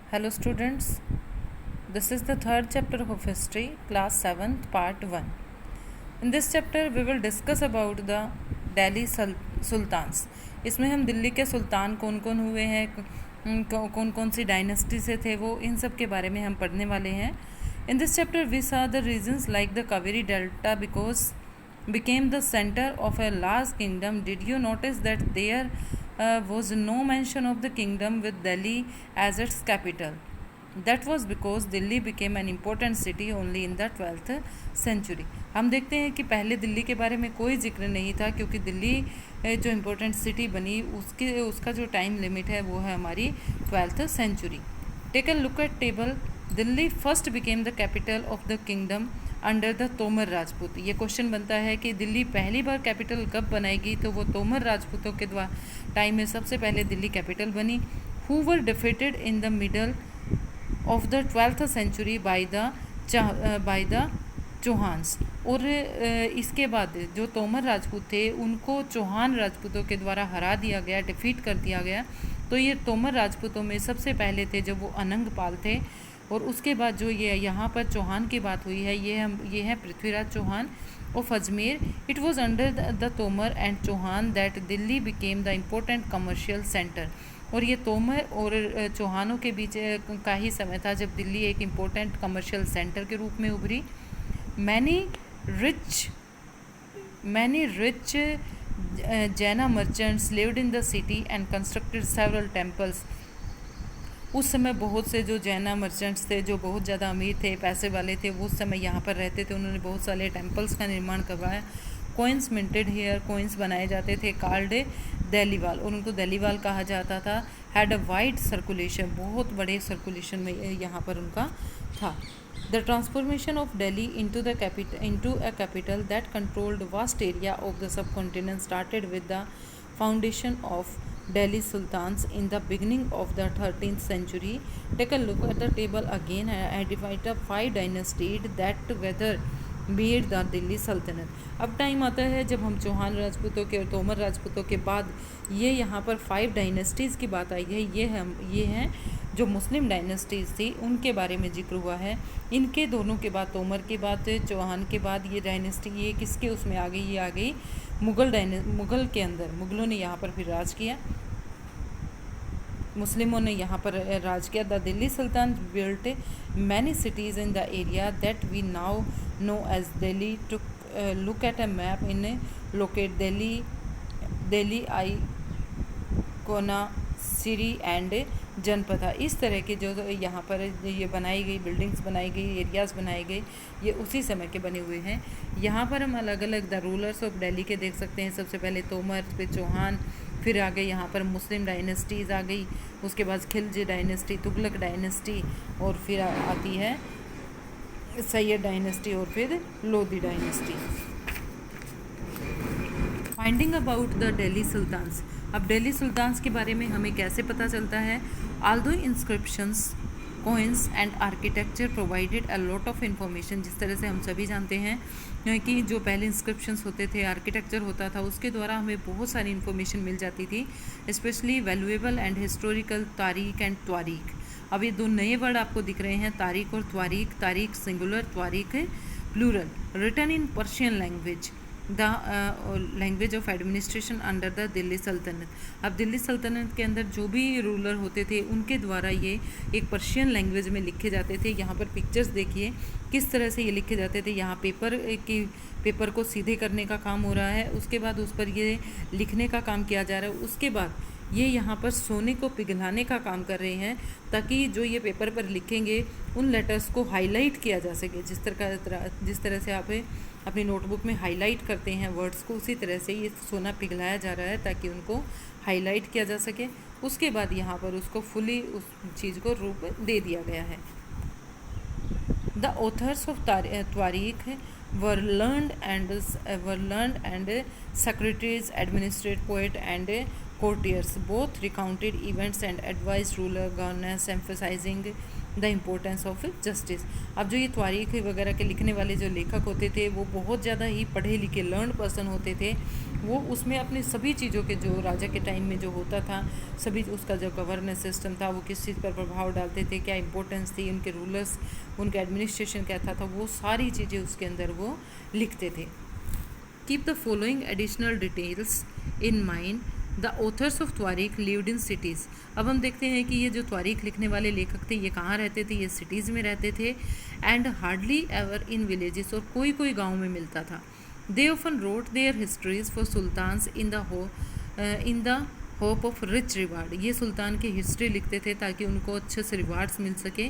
Hello students, this is the third chapter of history, class 7th, part 1. In this chapter we will discuss about the Delhi Sultans. इसमें हम दिल्ली के सुल्तान कौन कौन हुए हैं, कौन कौन सी डायनेस्टी से थे वो, इन सब के बारे में हम पढ़ने वाले हैं. In this chapter we saw the reasons like the Kaveri Delta because became the center of a large kingdom. Did you notice that there was no mention of the kingdom with Delhi as its capital? That was because Delhi became an important city only in the 12th century. हम देखते हैं कि पहले दिल्ली के बारे में कोई जिक्र नहीं था क्योंकि दिल्ली जो इम्पोर्टेंट सिटी बनी उसका जो टाइम लिमिट है वो है हमारी 12th century. Take a look at table. Delhi first became the capital of the kingdom under the Tomar Rajput. ये क्वेश्चन बनता है कि दिल्ली पहली बार कैपिटल कब बनाएगी, तो वो तोमर राजपूतों के टाइम में सबसे पहले दिल्ली कैपिटल बनी. Who were defeated in the middle of the 12th century by the Chauhans. और इसके बाद जो तोमर राजपूत थे उनको चौहान राजपूतों के द्वारा हरा दिया गया, डिफीट कर दिया गया. तो ये तोमर राजपूतों में सबसे पहले थे जब वो अनंग पाल थे. और उसके बाद जो ये यहाँ पर चौहान की बात हुई है ये है Prithviraj Chauhan of Ajmer. It was under the Tomar and Chauhan that Delhi became the important commercial centre. और ये तोमर और चौहानों के बीच का ही समय था जब दिल्ली एक इम्पोर्टेंट कमर्शियल सेंटर के रूप में उभरी. मैनी रिच जैना merchants lived in the city and constructed several temples. उस समय बहुत से जो जैना मर्चेंट्स थे, जो बहुत ज़्यादा अमीर थे, पैसे वाले थे, वो उस समय यहाँ पर रहते थे. उन्होंने बहुत सारे टेम्पल्स का निर्माण करवाया. कोइंस मिंटेड हेयर, कोइंस बनाए जाते थे, कार्ड दिल्लीवाल, और उनको दिल्लीवाल कहा जाता था. हैड अ वाइड सर्कुलेशन, बहुत बड़े सर्कुलेशन में यहाँ पर उनका था. The transformation of Delhi into a capital that controlled vast area of the sub continent started with the foundation of Delhi Sultans in the beginning of the 13th century. Take a look at the table again. I divide up 5 dynasties that together made the Delhi Sultanate. अब time आता है जब हम चौहान राजपूतों के और तोमर राजपूतों के बाद ये यहाँ पर 5 डायनेस्टीज़ की बात आई है. ये हैं जो मुस्लिम डायनेस्टीज़ थी उनके बारे में जिक्र हुआ है. इनके दोनों के बाद, तोमर के बाद, चौहान के बाद ये डायनेस्टी ये किसके उसमें आ गई, ये आ गई मुग़ल के अंदर. मुग़लों ने यहाँ पर फिर राज किया, मुस्लिमों ने यहाँ पर राज किया. The Delhi sultan built many cities in the area that we now know as Delhi. To look at a map in locate Delhi आई कोना सिरी एंड जनपदा. इस तरह के जो यहाँ पर ये बनाई गई बिल्डिंग्स बनाई गई, एरियाज़ बनाए गए, ये उसी समय के बने हुए हैं. यहाँ पर हम अलग अलग द रूलर्स ऑफ दिल्ली के देख सकते हैं. सबसे पहले तोमर, फिर चौहान, फिर आ गए यहाँ पर मुस्लिम डायनेस्टीज़ आ गई. उसके बाद खिलजी डायनेस्टी, तुगलक डायनेस्टी, और फिर आती है सैयद डायनेस्टी, और फिर Lodi dynasty. Finding about the Delhi sultans. अब दिल्ली सुल्तान्स के बारे में हमें कैसे पता चलता है? Aldous inscriptions, coins and architecture provided a lot of information. जिस तरह से हम सभी जानते हैं कि जो पहले इंस्क्रिप्शंस होते थे, आर्किटेक्चर होता था, उसके द्वारा हमें बहुत सारी इन्फॉर्मेशन मिल जाती थी, स्पेशली वैल्यूएबल एंड हिस्टोरिकल. तारीख एंड त्वारीख. अब ये दो नए वर्ड आपको दिख रहे हैं, तारीख और त्वारीख. तारीख सिंगुलर, त्वारीख plural. Written in Persian language, the language of administration under the Delhi सल्तनत. अब दिल्ली सल्तनत के अंदर जो भी रूलर होते थे उनके द्वारा ये एक पर्शियन लैंग्वेज में लिखे जाते थे. यहाँ पर पिक्चर्स देखिए किस तरह से ये लिखे जाते थे. यहाँ पेपर को सीधे करने का काम हो रहा है, उसके बाद उस पर ये लिखने का काम किया जा रहा है. उसके बाद ये यहाँ पर सोने को पिघलाने का काम कर रहे हैं ताकि जो ये पेपर पर लिखेंगे उन लेटर्स को हाईलाइट किया जा सके. जिस तरह से आप अपनी नोटबुक में हाईलाइट करते हैं वर्ड्स को, उसी तरह से ये सोना पिघलाया जा रहा है ताकि उनको हाईलाइट किया जा सके. उसके बाद यहाँ पर उसको फुली उस चीज़ को रूप दे दिया गया है. द ऑथर्स ऑफ तारीख were learned and secretaries, administrative poet and courtiers. Both recounted events and advised ruler governors, emphasizing the importance of justice. अब जो ये तारीख वगैरह के लिखने वाले जो लेखक होते थे वो बहुत ज़्यादा ही पढ़े लिखे लर्न पर्सन होते थे. वो उसमें अपने सभी चीज़ों के जो राजा के टाइम में जो होता था सभी उसका जो गवर्नेंस सिस्टम था वो किस चीज़ पर प्रभाव डालते थे, क्या इंपॉर्टेंस थी, उनके रूलर्स, उनका एडमिनिस्ट्रेशन क्या था, वो सारी चीज़ें उसके अंदर वो लिखते थे. Keep the following additional details in mind. The author's of तारीख लिव्ड इन सिटीज़. अब हम देखते हैं कि ये जो तारीख लिखने वाले लेखक थे ये कहाँ रहते थे, ये सिटीज़ में रहते थे. And hardly ever in villages, और कोई कोई गाँव में मिलता था. They often wrote their histories for sultans in the hope of rich reward. ये सुल्तान की हिस्ट्री लिखते थे ताकि उनको अच्छे से रिवार्ड्स मिल सके.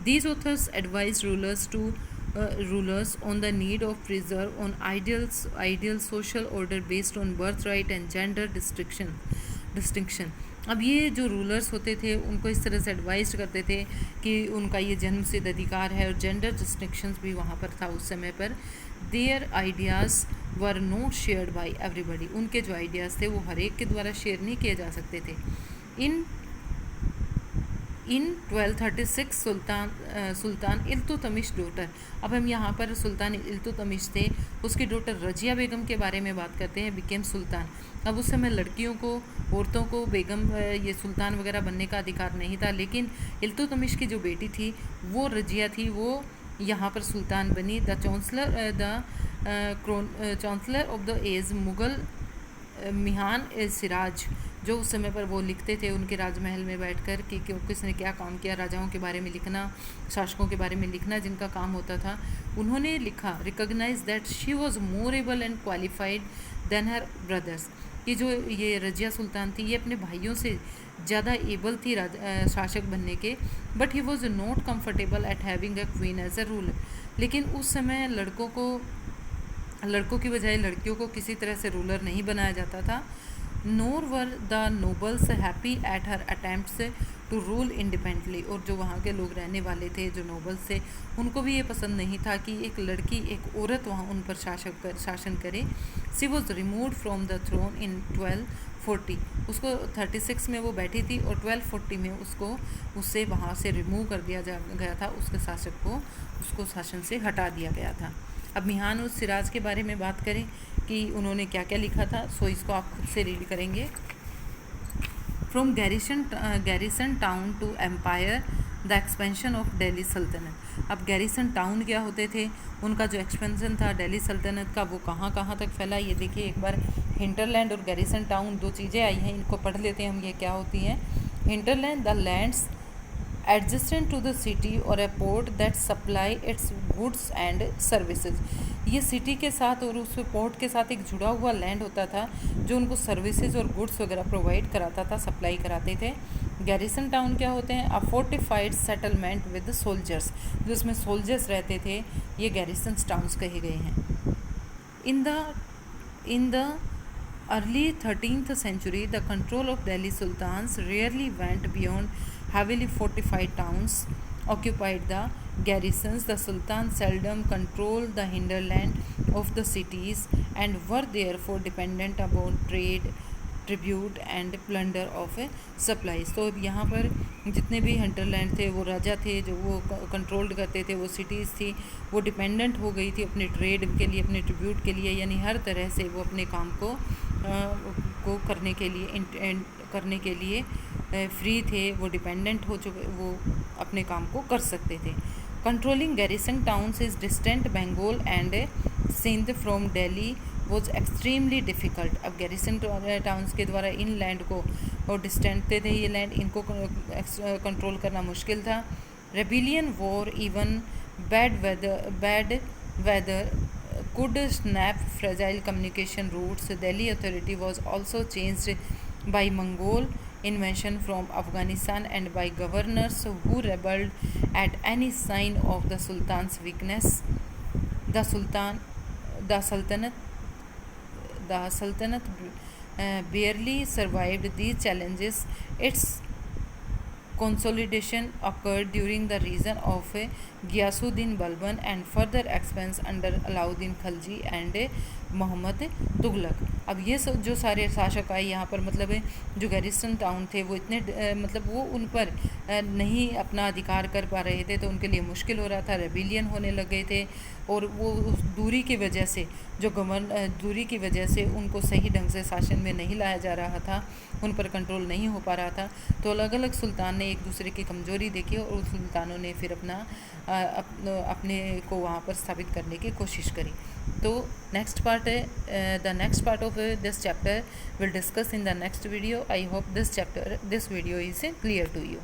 These authors advise rulers on the need of preserve on ideal social order based on birthright and gender distinction. अब ये जो रूलर्स होते थे उनको इस तरह से एडवाइज करते थे कि उनका ये जन्म सिद्ध अधिकार है और जेंडर डिस्टिंक्शंस भी वहाँ पर था उस समय पर. There ideas were not shared by everybody. उनके जो आइडियाज़ थे वो हर एक के द्वारा शेयर नहीं किए जा सकते थे. इन 1236 सुल्तान इल्तुतमिश डॉटर. अब हम यहाँ पर सुल्तान इल्तुतमिश थे उसकी डॉटर रजिया बेगम के बारे में बात करते हैं. बिकेम सुल्तान. अब उस समय लड़कियों को, औरतों को बेगम ये सुल्तान वगैरह बनने का अधिकार नहीं था, लेकिन इल्तुतमिश की जो बेटी थी वो रजिया थी, वो यहाँ पर सुल्तान बनी. The chancellor of the age मुग़ल मिहान सिराज, जो उस समय पर वो लिखते थे उनके राजमहल में बैठकर कि किसने क्या काम किया, राजाओं के बारे में लिखना, शासकों के बारे में लिखना जिनका काम होता था. उन्होंने लिखा recognise that she was more able and qualified than her brothers. कि जो ये रजिया सुल्तान थी ये अपने भाइयों से ज़्यादा एबल थी शासक बनने के. But he was not comfortable at having a queen as a ruler. लेकिन उस समय लड़कों की बजाय लड़कियों को किसी तरह से रूलर नहीं बनाया जाता था. Nor were the nobles happy at her attempts to rule independently. और जो वहाँ के लोग रहने वाले थे, जो नोबल्स थे, उनको भी ये पसंद नहीं था कि एक लड़की, एक औरत वहाँ उन पर शासन करे. She was removed from the throne in 1240. उसको 36 में वो बैठी थी और 1240 में उससे वहाँ से रिमूव कर दिया गया था. उसके शासक को उसको शासन से हटा दिया गया था. अब मिहान और सिराज के बारे में बात करें कि उन्होंने क्या क्या लिखा था, सो इसको आप खुद से रीड करेंगे. From garrison town to empire the expansion of Delhi सल्तनत. अब गैरिसन टाउन क्या होते थे, उनका जो एक्सपेंशन था दिल्ली सल्तनत का वो कहाँ कहाँ तक फैला. ये देखिए एक बार हिंटरलैंड और गैरिसन टाउन दो चीज़ें आई हैं, इनको पढ़ लेते हैं हम ये क्या होती हैं. Hinterland the lands adjacent to the city or a port that supply its goods and services. ये सिटी के साथ और उस पोर्ट के साथ एक जुड़ा हुआ लैंड होता था जो उनको सर्विसेज और गुड्स वगैरह प्रोवाइड कराता था, सप्लाई कराते थे. गैरिसन टाउन क्या होते हैं, अ फोर्टिफाइड सेटलमेंट विद सोल्जर्स. जो उसमें सोल्जर्स रहते थे ये गैरिसन टाउन्स कहे गए हैं. In the early 13th century the control of Delhi sultans rarely went beyond heavily fortified towns occupied the garrisons. The sultan seldom controlled the hinterland of the cities and were therefore dependent upon trade, tribute and plunder of supplies. तो यहाँ पर जितने भी hinterland थे वो राजा थे जो वो कंट्रोल्ड करते थे, वो सिटीज़ थी, वो डिपेंडेंट हो गई थी अपने ट्रेड के लिए, अपने ट्रिब्यूट के लिए, यानी हर तरह से वो अपने काम को करने के लिए फ्री थे, वो डिपेंडेंट हो चुके, वो अपने काम को कर सकते थे. Controlling garrison towns is distant Bengal and Sindh from Delhi was extremely difficult. अब गैरिसन टाउन्स के द्वारा इन लैंड को, और डिस्टेंट थे ये लैंड, इनको कंट्रोल करना मुश्किल था. Rebellion war even bad weather could snap fragile communication routes. Delhi authority was also changed by Mongol invasion from Afghanistan and by governors who rebelled at any sign of the Sultan's weakness. The Sultanate barely survived these challenges. Its consolidation occurred during the reign of Ghiyasuddin Balban and further expansion under Alauddin Khilji and Muhammad Tughlaq. अब ये जो सारे शासक आए यहाँ पर, मतलब जो गैरिसन टाउन थे वो इतने मतलब वो उन पर नहीं अपना अधिकार कर पा रहे थे, तो उनके लिए मुश्किल हो रहा था, रेबिलियन होने लगे थे। और वो उस दूरी की वजह से, जो दूरी की वजह से उनको सही ढंग से शासन में नहीं लाया जा रहा था, उन पर कंट्रोल नहीं हो पा रहा था। तो अलग अलग सुल्तान ने एक दूसरे की कमज़ोरी देखी और उन सुल्तानों ने फिर अपने को वहाँ पर स्थापित करने की कोशिश करी। तो नेक्स्ट पार्ट है, the next part of this chapter will discuss in the next video. I hope this video is clear to you.